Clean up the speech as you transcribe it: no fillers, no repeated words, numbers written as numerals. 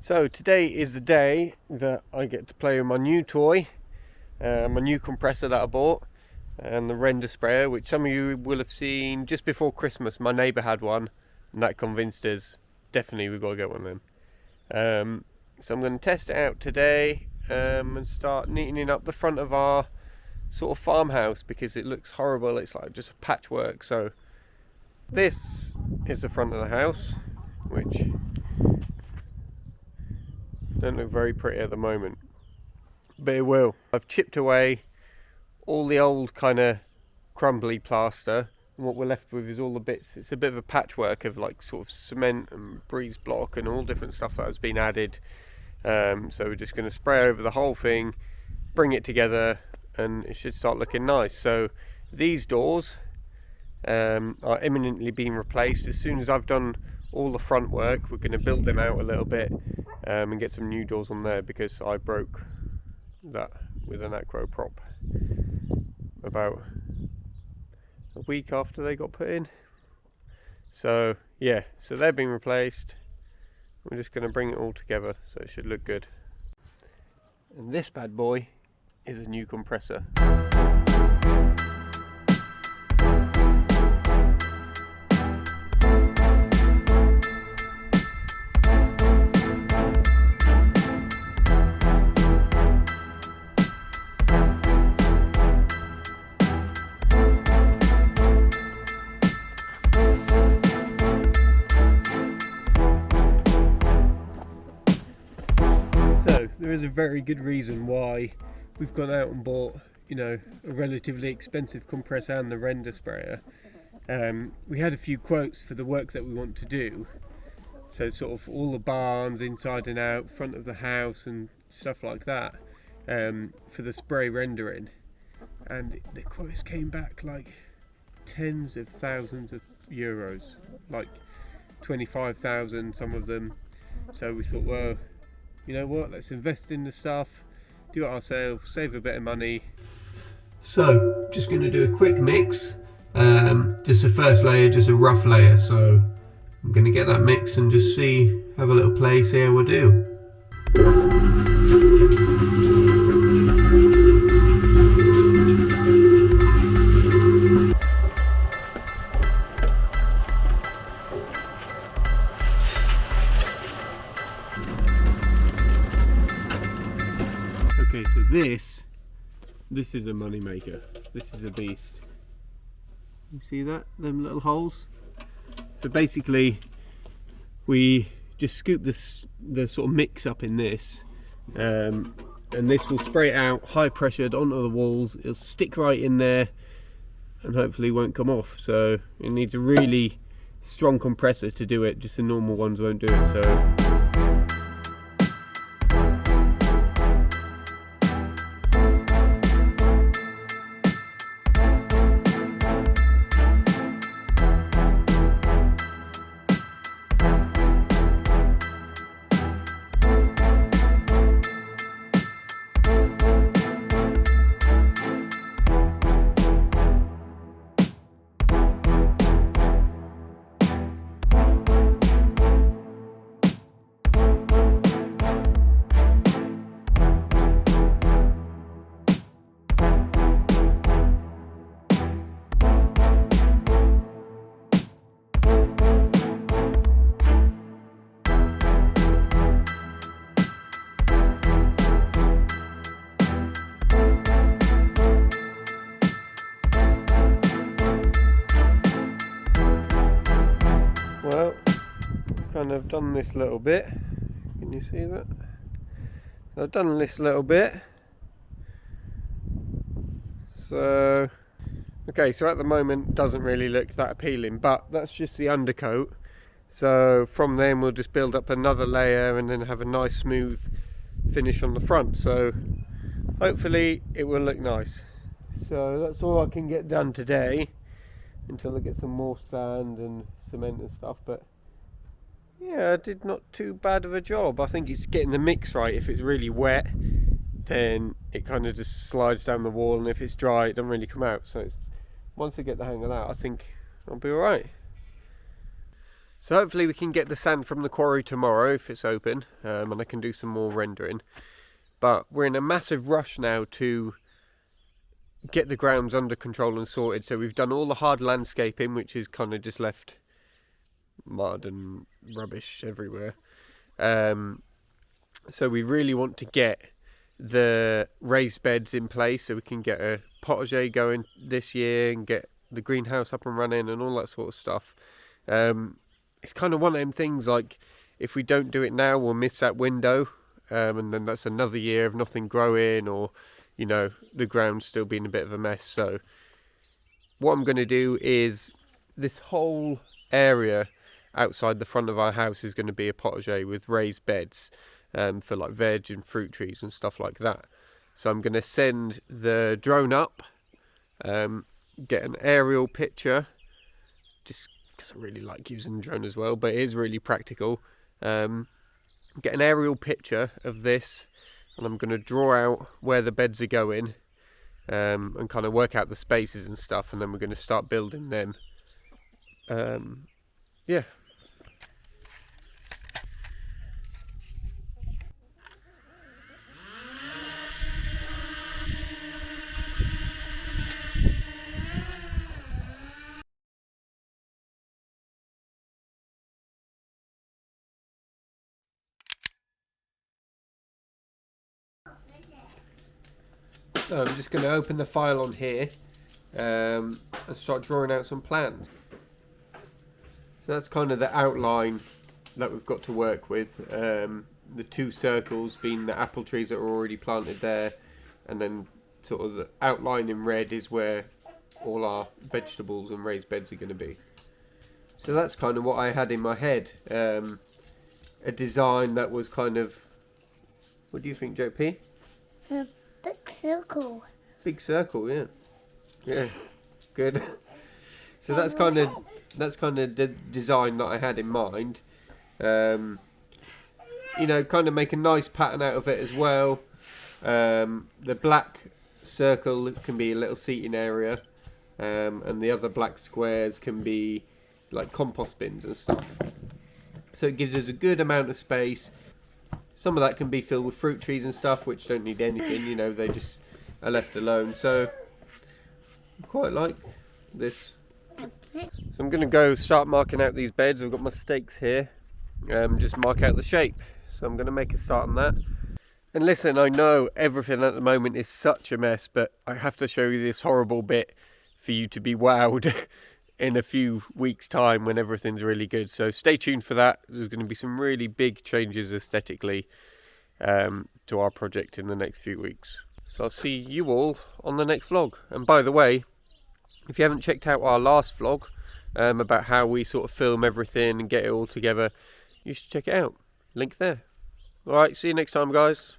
So today is the day that I get to play with my new toy, my new compressor that I bought, and the render sprayer, which some of you will have seen just before Christmas. My neighbour had one, and that convinced us definitely we've got to get one of them. So I'm going to test it out today and start neatening up the front of our sort of farmhouse because it looks horrible. It's like just a patchwork. So this is the front of the house, which don't look very pretty at the moment, but it will. I've chipped away all the old kind of crumbly plaster, and what we're left with is all the bits. It's a bit of a patchwork of like sort of cement and breeze block and all different stuff that has been added. So we're just going to spray over the whole thing, bring it together, and it should start looking nice. So these doors are imminently being replaced. As soon as I've done all the front work, we're going to build them out a little bit and get some new doors on there, because I broke that with an acro prop about a week after they got put in. So yeah, so they're being replaced. We're just going to bring it all together, so it should look good. And this bad boy is a new compressor. There is a very good reason why we've gone out and bought, a relatively expensive compressor and the render sprayer. We had a few quotes for the work that we want to do, so sort of all the barns inside and out, front of the house and stuff like that, for the spray rendering, and the quotes came back like tens of thousands of euros, like 25,000 some of them. So we thought, well, you know what, let's invest in the stuff, do it ourselves, save a bit of money. So just going to do a quick mix, just the first layer, just a rough layer. So I'm going to get that mix and just have a little play, see how we'll do. Okay, so this is a money maker. This is a beast. You see that? Them little holes? So basically, we just scoop the sort of mix up in this, and this will spray it out high pressured onto the walls. It'll stick right in there and hopefully won't come off. So it needs a really strong compressor to do it. Just the normal ones won't do it. So I've done this little bit. Can you see that? I've done this little bit. So okay, so at the moment doesn't really look that appealing, but that's just the undercoat. So from then we'll just build up another layer and then have a nice smooth finish on the front. So hopefully it will look nice. So that's all I can get done today until I get some more sand and cement and stuff. But yeah, I did not too bad of a job. I think it's getting the mix right. If it's really wet, then it kind of just slides down the wall, and if it's dry, it doesn't really come out. So once I get the hang of that, I think I'll be alright. So hopefully we can get the sand from the quarry tomorrow if it's open, and I can do some more rendering. But we're in a massive rush now to get the grounds under control and sorted. So we've done all the hard landscaping, which is kind of just left mud and rubbish everywhere. So we really want to get the raised beds in place so we can get a potager going this year and get the greenhouse up and running and all that sort of stuff. It's kind of one of them things, like if we don't do it now we'll miss that window, and then that's another year of nothing growing, or you know, the ground still being a bit of a mess. So what I'm going to do is this whole area outside the front of our house is going to be a potager with raised beds, for like veg and fruit trees and stuff like that. So I'm going to send the drone up, get an aerial picture, just because I really like using the drone as well, but it is really practical. Get an aerial picture of this, and I'm going to draw out where the beds are going, and kind of work out the spaces and stuff, and then we're going to start building them. Yeah. So I'm just going to open the file on here, and start drawing out some plans. So that's kind of the outline that we've got to work with. The two circles being the apple trees that are already planted there, and then sort of the outline in red is where all our vegetables and raised beds are going to be. So that's kind of what I had in my head. A design that was kind of, what do you think, JP? A big circle. Big circle, yeah. Yeah, good. So that's kind of the design that I had in mind. You know, kind of make a nice pattern out of it as well. The black circle can be a little seating area, and the other black squares can be like compost bins and stuff. So it gives us a good amount of space. Some of that can be filled with fruit trees and stuff, which don't need anything, you know, they just are left alone. So I quite like this. So I'm going to go start marking out these beds. I've got my stakes here, just mark out the shape. So I'm going to make a start on that. And listen, I know everything at the moment is such a mess, but I have to show you this horrible bit for you to be wowed in a few weeks' time when everything's really good. So stay tuned for that. There's going to be some really big changes aesthetically to our project in the next few weeks. So I'll see you all on the next vlog. And by the way, if you haven't checked out our last vlog about how we sort of film everything and get it all together, you should check it out. Link there. Alright, see you next time, guys.